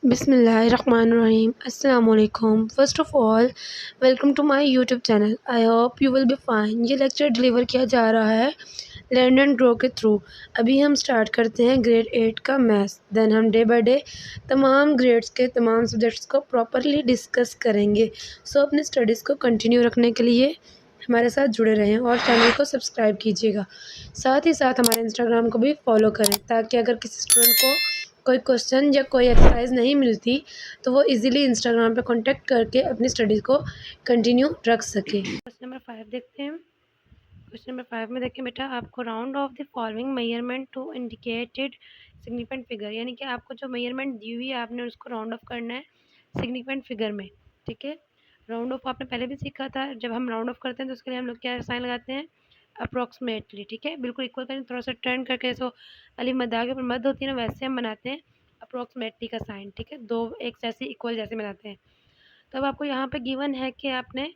Bismillahirrahmanirrahim. Assalamu alaikum. First of all, welcome to my YouTube channel. I hope you will be fine. ये lecture deliver किया जा रहा है learn and grow के through. अभी हम स्टार्ट करते हैं ग्रेड 8 का मैथ्स। देन हम डे बाय डे तमाम ग्रेड्स के तमाम सब्जेक्ट्स को प्रॉपरली डिस्कस करेंगे। सो अपने स्टडीज़ को कंटिन्यू रखने के लिए हमारे साथ जुड़े रहें और चैनल को सब्सक्राइब कीजिएगा। साथ ही साथ हमारे इंस्टाग्राम को भी फॉलो करें ताकि अगर किसी स्टूडेंट को कोई क्वेश्चन या कोई एक्सरसाइज नहीं मिलती तो वो इजीली इंस्टाग्राम पे कांटेक्ट करके अपनी स्टडीज़ को कंटिन्यू रख सके। क्वेश्चन नंबर 5 देखते हैं। क्वेश्चन नंबर 5 में देखें बेटा, आपको round off the following measurement to indicated significant figure, यानी कि आपको जो मेजरमेंट दी हुई है आपने उसको राउंड ऑफ करना है सिग्निफिकेंट फिगर में। ठीक है, राउंड ऑफ आपने पहले भी सीखा था। जब हम राउंड ऑफ करते हैं तो उसके लिए हम लोग क्या साइन लगाते हैं, अप्रॉक्सीमेटली। ठीक है, बिल्कुल इक्वल करें, थोड़ा सा टर्न करके जैसे अलिफ मद्दा के ऊपर मद होती है ना, वैसे हम बनाते हैं अप्रॉक्सीमेटली का साइन। ठीक है, दो एक जैसे इक्वल जैसे बनाते हैं। तो अब आपको यहाँ पे गिवन है कि आपने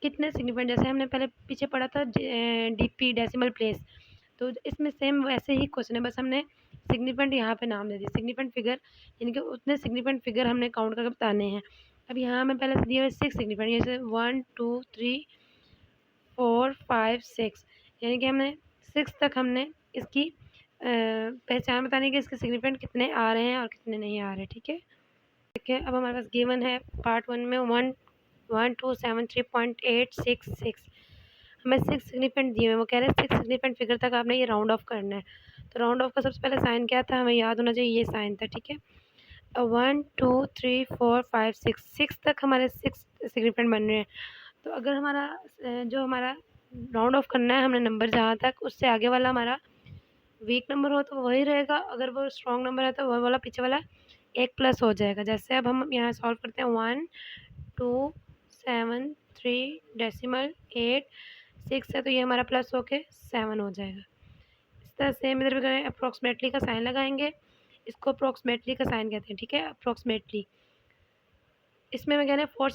कितने सिग्निफिकेंट, जैसे हमने पहले पीछे पढ़ा था डीपी डेसिमल प्लेस, तो इसमें सेम वैसे ही क्वेश्चन है, बस हमने सिग्निफिकेंट यहाँ पे नाम दे दिया सिग्निफिकेंट फिगर, यानी कि उतने सिग्निफिकेंट फिगर हमने काउंट करके बताने हैं। अब यहाँ हमें पहले से दिया है 6 सिग्निफिकेंट, जैसे 1 2 3 4 5 6, यानी कि हमने 6 तक हमने इसकी पहचान बतानी कि इसके सिग्निफिकेंट कितने आ रहे हैं और कितने नहीं आ रहे। ठीक है, देखिए अब हमारे पास गिवन है पार्ट 1 में 1 1 2 7 3.866, हमें 6 सिग्निफिकेंट दिए हैं। वो कह रहे हैं 6 सिग्निफिकेंट फिगर तक आपने ये राउंड ऑफ करना है। तो राउंड ऑफ का सबसे पहले साइन क्या था, हमें याद होना चाहिए, ये साइन था। ठीक है, 1 2 3 4 5 6, 6 तक हमारे 6 सिग्निफिकेंट बन रहे हैं। तो अगर हमारा जो हमारा राउंड ऑफ करना है, हमने नंबर जहाँ तक, उससे आगे वाला हमारा वीक नंबर हो तो वही रहेगा, अगर वो स्ट्रॉन्ग नंबर है तो वो वाला पीछे वाला एक प्लस हो जाएगा। जैसे अब हम यहाँ सॉल्व करते हैं 1 2 7 3 डेसिमल 8 6 है, तो ये हमारा प्लस होके 7 हो जाएगा। इस तरह सेम इधर भी करें, अप्रॉक्सीमेटली का साइन लगाएंगे, इसको अप्रॉक्सीमेटली का साइन कहते हैं। ठीक है, अप्रॉक्सीमेटली इसमें मैं कह रहे हैं 4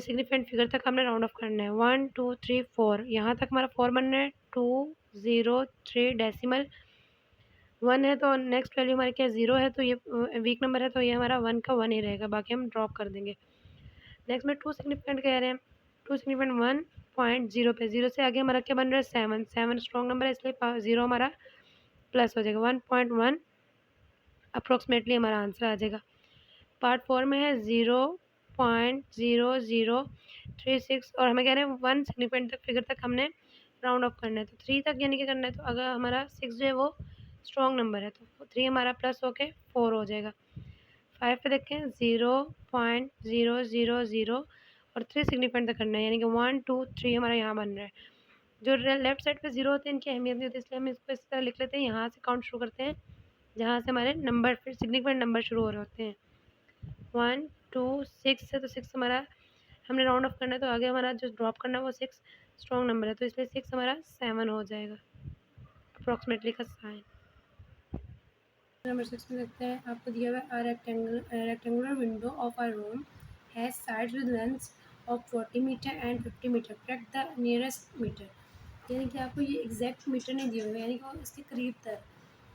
सिग्निफिकेंट फिगर तक हमने राउंड ऑफ करना है। 1 2 3 4, यहाँ तक हमारा 4 बन रहा है। 2 0 3 डेसिमल 1 है, तो नेक्स्ट वैल्यू हमारी क्या 0 है, तो ये वीक नंबर है, तो ये हमारा 1 का 1 ही रहेगा, बाकी हम ड्रॉप कर देंगे। नेक्स्ट में 2 सिग्निफिकेंट कह रहे हैं, 2 सिग्निफिकेंट 1.0 पे, 0 से आगे हमारा क्या बन रहा है 7, 7 स्ट्रॉन्ग नंबर है, इसलिए 0 हमारा प्लस हो जाएगा। 1.1 अप्रोक्सीमेटली हमारा आंसर आ जाएगा। पार्ट 4 में है 0.0036, और हमें कह रहे हैं 1 सिग्निफिकेंट तक फिगर तक हमने राउंड ऑफ करना है, तो 3 तक यानी कि करना है। तो अगर हमारा 6 जो है वो स्ट्रॉन्ग नंबर है, तो 3 हमारा प्लस होके 4 हो जाएगा। 5 पे देखें 0.000 और 3 सिग्निफिकेंट तक करना है, यानी कि 1 2 3 हमारा यहाँ बन रहा है। जो लेफ्ट साइड पे 0 होते हैं इनकी अहमियत नहीं होती, इसलिए हम इसको इस तरह लिख लेते हैं। यहाँ से काउंट शुरू करते हैं जहाँ से हमारे नंबर फिर सिग्निफिकेंट नंबर शुरू हो रहे होते हैं। 1 2 6 है, तो 6 हमारा हमने राउंड ऑफ करना है, तो आगे हमारा जो ड्रॉप करना है वो 6 स्ट्रॉन्ग नंबर है, तो इसलिए 6 हमारा 7 हो जाएगा अप्रॉक्सीमेटली का साइन। नंबर 6 में देखते हैं, आपको दिया हुआ है rectangular window of a room has sides with lengths of 40 metre and 50 metre, correct the nearest metre, यानी कि आपको ये एग्जैक्ट मीटर नहीं दिए हुए, यानी कि वो इसके करीब तर,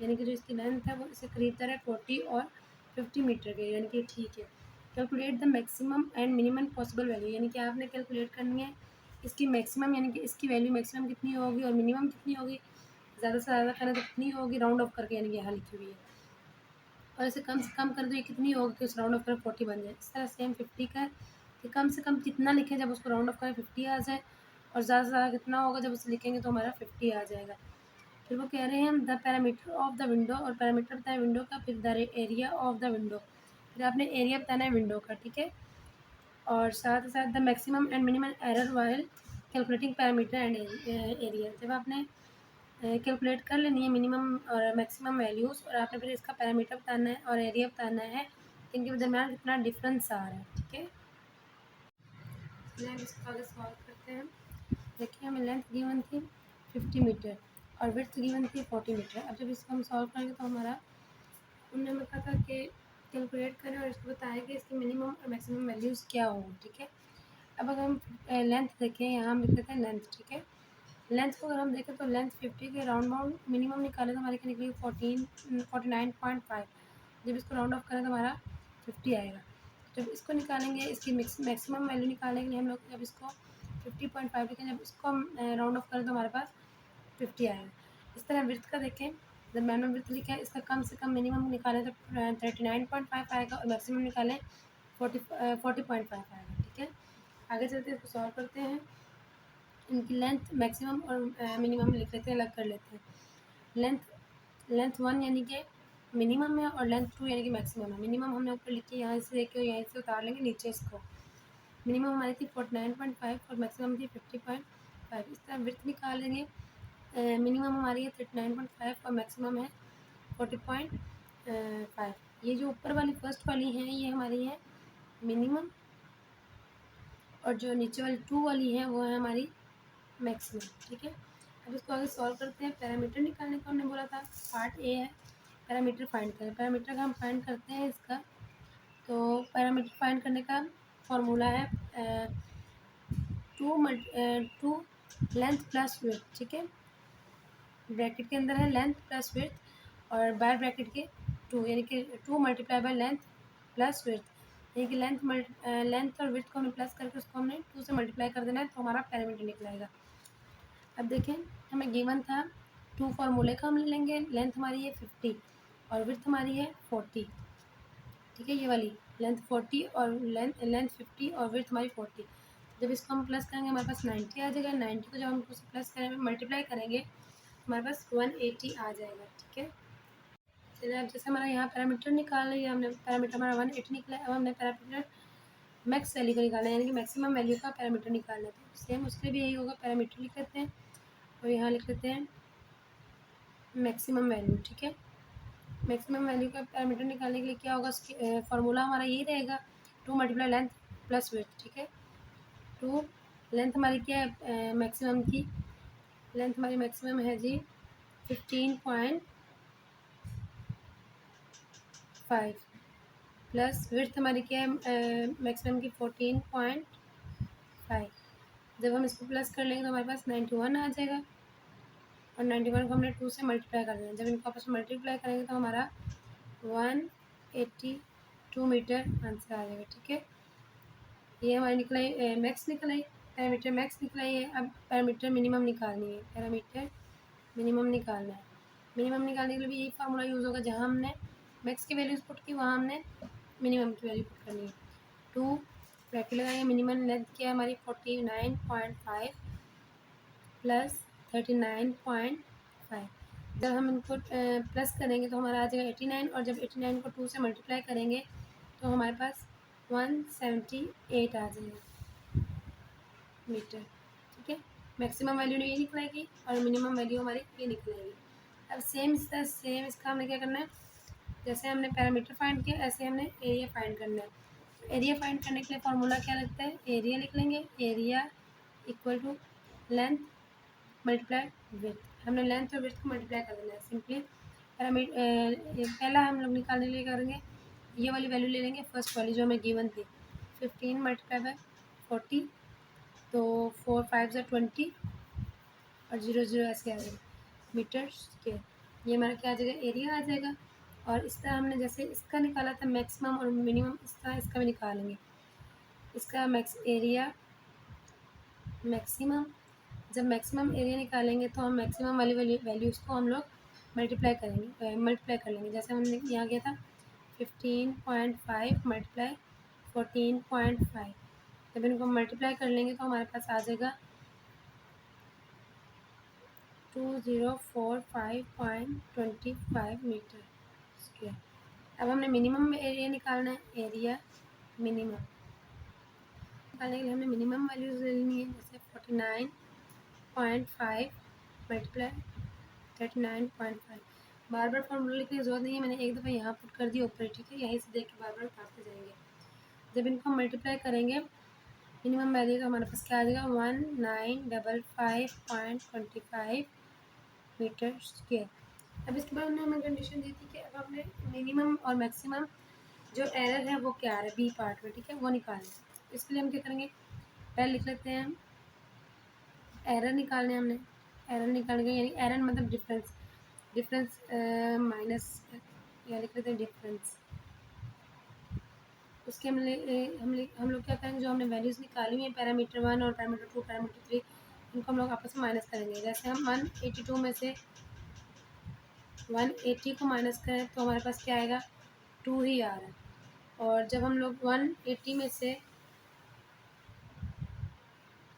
यानी कि जो इसकी लेंथ है वो इसके करीब तर है 40 और 50 मीटर के, यानी कि ठीक है। Calculate the maximum and minimum possible value, यानी कि आपने कैलकुलेट करनी है इसकी मैक्सिमम, यानी कि इसकी वैल्यू मैक्सिमम कितनी होगी और मिनिमम कितनी होगी, ज़्यादा से ज़्यादा करना तो कितनी होगी राउंड ऑफ करके, यानी कि यहाँ लिखी हुई है। और इसे कम से कम कर दो, ये कितनी होगी कि उस राउंड ऑफ करें 40 बन जाए। इस तरह सेम 50 का है कि कम से कम कितना लिखें जब उसको राउंड ऑफ करें 50 आ जाए, और ज़्यादा से ज़्यादा कितना होगा जब उसे लिखेंगे तो हमारा 50 आ जाएगा। फिर वो कह रहे हैं the parameter of the window, और पैरामीटर बताया विंडो का, फिर the area of the window, फिर आपने एरिया बताना है विंडो का। ठीक है, और साथ ही साथ the maximum and minimum error while calculating parameter and area, जब आपने कैलकुलेट कर लेनी है मिनिमम और मैक्सिमम वैल्यूज़, और आपने फिर इसका पैरामीटर बताना है और एरिया बताना है, इनके दरमियान कितना डिफरेंस आ रहा है। ठीक है, चलिए इसको आगे सॉल्व करते हैं। देखिए हमें लेंथ गिवन थी 50 मीटर और विड्थ गिवन थी 40 मीटर। अब जब इसको हम सॉल्व करेंगे तो हमारा उन्होंने हमें कहा था कि कैलकुलेट करें और इसको बताएं कि इसकी मिनिमम और मैक्सिमम वैल्यूज़ क्या होगी। ठीक है, अब अगर हम लेंथ देखें, यहाँ हम लिख देते हैं लेंथ। ठीक है, लेंथ को अगर हम देखें तो लेंथ 50 के राउंड बाउंड मिनिमम निकाले तो हमारे क्या निकलेगी 49.5। जब इसको राउंड ऑफ करें तो हमारा 50 आएगा। जब इसको निकालेंगे, इसकी मैक्सिमम वैल्यू निकालने के लिए हम लोग जब इसको 50.5 लिखें, जब इसको हम राउंड ऑफ करें तो हमारे पास 50 आएगा। इस तरह विड्थ का देखें, जब मैंने विड्थ लिखा है इसका कम से कम मिनिमम निकालें तो 39.5 आएगा और मैक्सिमम निकालें 40.5 आएगा। ठीक है, आगे चलते हैं, इसको सॉल्व करते हैं। इनकी लेंथ मैक्सिमम और मिनिमम लिख लेते हैं, अलग कर लेते हैं। लेंथ 1 यानी कि मिनिमम है और लेंथ 2 यानी कि मैक्सिमम है। मिनिमम हमने ऊपर लिखी, यहाँ से देखिए यहाँ से उतार लेंगे नीचे इसको। मिनिमम हमारी थी 49.5 और मैक्सिमम थी 50.5। इस तरह विड्थ निकालेंगे, मिनिमम हमारी है 39.5 और मैक्सिमम है 40.5। ये जो ऊपर वाली फर्स्ट वाली हैं ये हमारी है मिनिमम और जो नीचे वाली 2 वाली है वो है हमारी मैक्सिमम। ठीक है, अब इसको आगे सॉल्व करते हैं। पैरामीटर निकालने को हमने बोला था, पार्ट ए है पैरामीटर फाइंड करें। पैरामीटर का हम फाइंड करते हैं इसका, तो पैरामीटर फाइंड करने का फॉर्मूला है 2 लेंथ प्लस विड्थ। ठीक है, ब्रैकेट के अंदर है लेंथ प्लस विड्थ और बाहर ब्रैकेट के 2 यानी कि 2 multiply by length plus width, यानी कि लेंथ और विड्थ को हमने प्लस करके उसको हमने 2 से मल्टीप्लाई कर देना है तो हमारा पैरामीटर निकलेगा। अब देखें, हमें गिवन था 2 फार्मूले का हम ले लेंगे। लेंथ हमारी है 50 और विड्थ हमारी है 40। ठीक है, ये वाली लेंथ 40 और लेंथ 50 और विड्थ हमारी 40। जब इसको हम प्लस करेंगे हमारे पास 90 आ जाएगा। 90 को जब हम उससे प्लस करेंगे मल्टीप्लाई करेंगे हमारे पास 180 आ जाएगा। ठीक है, चलिए अब जैसे हमारा यहाँ पैरामीटर निकाल लिया हमने, पैरामीटर हमारा 180 निकला। अब हमने पैरामीटर मैक्स वैल्यू का निकालना है, यानी कि मैक्सिमम वैल्यू का पैरामीटर निकालना है। तो सेम उसके भी यही होगा, पैरामीटर लिख लेते हैं और यहाँ लिख लेते हैं मैक्सिमम वैल्यू। ठीक है, मैक्सिमम वैल्यू का पैरामीटर निकालने के लिए क्या होगा, उसकी फार्मूला हमारा यही रहेगा 2 मल्टीप्लाई लेंथ प्लस विड्थ। ठीक है, 2 लेंथ हमारी क्या है मैक्सिमम की, लेंथ हमारी मैक्सिमम है जी 15.5 प्लस विड्थ हमारी क्या है मैक्सिमम की 14.5। जब हम इसको प्लस कर लेंगे तो हमारे पास 91 आ जाएगा और 91 को हमने 2 से मल्टीप्लाई कर देना। जब इनको आपस में मल्टीप्लाई करेंगे तो हमारा 182 मीटर आंसर आ जाएगा। ठीक है, ये हमारी निकलाई मैक्स निकलाई, पैरामीटर मैक्स निकलाई है। अब पैरामीटर मिनिमम निकालनी है, पैरामीटर मिनिमम निकालना है। मिनिमम निकालने के लिए भी यही फार्मूला यूज़ होगा, जहाँ हमने मैक्स की वैल्यूज़ पुट की वहाँ हमने मिनिमम की वैल्यू पुट करनी है। 2 ब्रैकेट लगाएंगे, मिनिमम लेंथ क्या है हमारी 49.5 प्लस 39.5। जब हम इनको प्लस करेंगे तो हमारा आ जाएगा 89 और जब 89 को 2 से मल्टीप्लाई करेंगे तो हमारे पास 178 आ जाएगा मीटर। ठीक है, मैक्सिमम वैल्यू ये निकलेगी और मिनिमम वैल्यू हमारी ये निकलेगी। अब सेम इसका हमने क्या करना है, जैसे हमने पैरामीटर फाइंड किया ऐसे हमने एरिया फाइंड करना है। एरिया फाइंड करने के लिए फार्मूला क्या लगता है, एरिया लिख लेंगे, area equal to length multiply width. हमने लेंथ और विड्थ को मल्टीप्लाई कर देना है सिंपली। पहला हम लोग निकालने के लिए करेंगे, ये वाली वैल्यू ले लेंगे फर्स्ट वाली जो हमें गिवन थी 15 मल्टीप्लाई बाय 40, तो 4 5 ज़ा 20 और 0 0 ऐसे आ जाएगा मीटर स्क्वायर। ये हमारा क्या आ जाएगा, एरिया आ जाएगा। और इस तरह हमने जैसे इसका निकाला था मैक्सिमम और मिनिमम, इस तरह इसका भी निकालेंगे। इसका एरिया मैक्सिमम, जब मैक्सिमम एरिया निकालेंगे तो हम मैक्सिमम वाली वैल्यूज़ को हम लोग मल्टीप्लाई कर लेंगे। जैसे हमने यहाँ किया था 15.5 मल्टीप्लाई 14.5। जब इनको मल्टीप्लाई कर लेंगे तो हमारे पास आ जाएगा 2045.25 मीटर स्क्वायर। अब हमने मिनिमम एरिया निकालना है, एरिया मिनिमम निकालने के लिए हमने मिनिमम वैल्यूज़ लेनी है। जैसे 49.5 मल्टीप्लाई 39.5। बार बार फॉर्मूला लिखने की जरूरत नहीं है, मैंने एक दफ़ा यहाँ पुट कर दिया ऊपर। ठीक है, यहीं से देख के बार बार उतारते जाएंगे। जब इनको मल्टीप्लाई करेंगे मिनिमम वैल्यू तो हमारे पास क्या आ जाएगा 1955.25 मीटर स्क्वायर। अब इसके बाद हमें कंडीशन दी थी कि अब हमने मिनिमम और मैक्सिमम जो एरर है वो क्या आ रहा है बी पार्ट में, ठीक है, वो निकालना है। इसके लिए हम क्या करेंगे, पहले लिख लेते हैं एरर निकालने हैं हमने। एरर निकालेंगे यानी एरर मतलब डिफरेंस माइनस, या लिख लेते हैं डिफरेंस। उसके हम लोग क्या करेंगे, जो हमने वैल्यूज़ निकाली हुई हैं पैरामीटर 1 और पैरामीटर 2 पैरामीटर 3, इनको हम लोग आपस में माइनस करेंगे। जैसे हम 182 में से 180 को माइनस करें तो हमारे पास क्या आएगा, 2 ही आ रहा है। और जब हम लोग 180 में से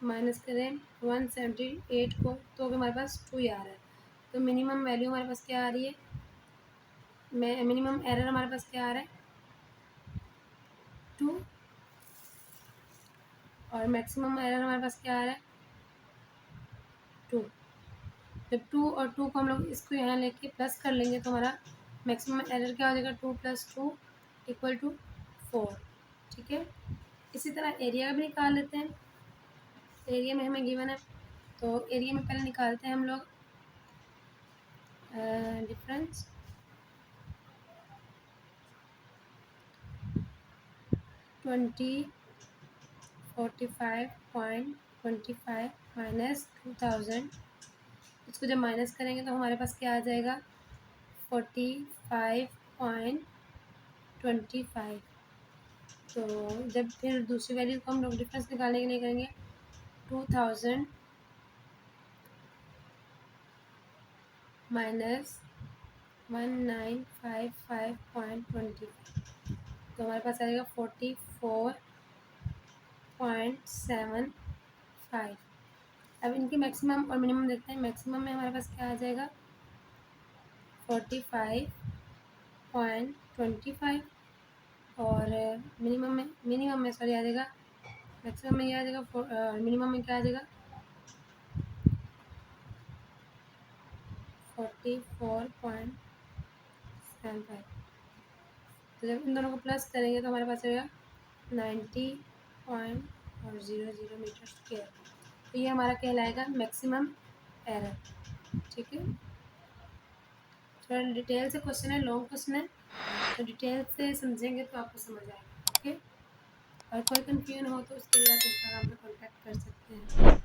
माइनस करें 178 को तो भी हमारे पास 2 ही आ रहा है। तो मिनिमम वैल्यू हमारे पास क्या आ रही है, मिनिमम एरर हमारे पास क्या आ रहा है, 2, और मैक्सिमम एरर हमारे पास क्या आ रहा है, 2। जब 2 और 2 को हम लोग इसको यहाँ लेके प्लस कर लेंगे तो हमारा मैक्सिमम एरर क्या हो जाएगा, 2 + 2 = 4। ठीक है, इसी तरह एरिया का भी निकाल लेते हैं। एरिया में हमें गिवन है, तो एरिया में पहले निकालते हैं हम लोग डिफरेंस। 45.25 माइनस 2000, इसको जब माइनस करेंगे तो हमारे पास क्या आ जाएगा, 45.25। तो जब फिर दूसरी वैल्यू को हम लोग डिफरेंस निकालने के लिए करेंगे 2000 माइनस 1955.25, तो हमारे पास आएगा 44.75। अब इनके मैक्सिमम और मिनिमम देखते हैं। मैक्सिमम में हमारे पास क्या आ जाएगा, 45.25, और मिनिमम में सॉरी आ जाएगा, मैक्सिमम में ये आ जाएगा, मिनिमम में क्या आ जाएगा, 44.75। तो जब इन दोनों को प्लस करेंगे तो हमारे पास आएगा 90.00 मीटर स्क्वायर। तो ये हमारा कहलाएगा मैक्सिमम एरर। ठीक है, थोड़ा डिटेल से क्वेश्चन है, लॉन्ग क्वेश्चन है, तो डिटेल से समझेंगे तो आपको समझ आएगा। ओके, और कोई कंफ्यूजन हो तो उसके लिए आप इंस्टाग्राम पर कॉन्टैक्ट कर सकते हैं।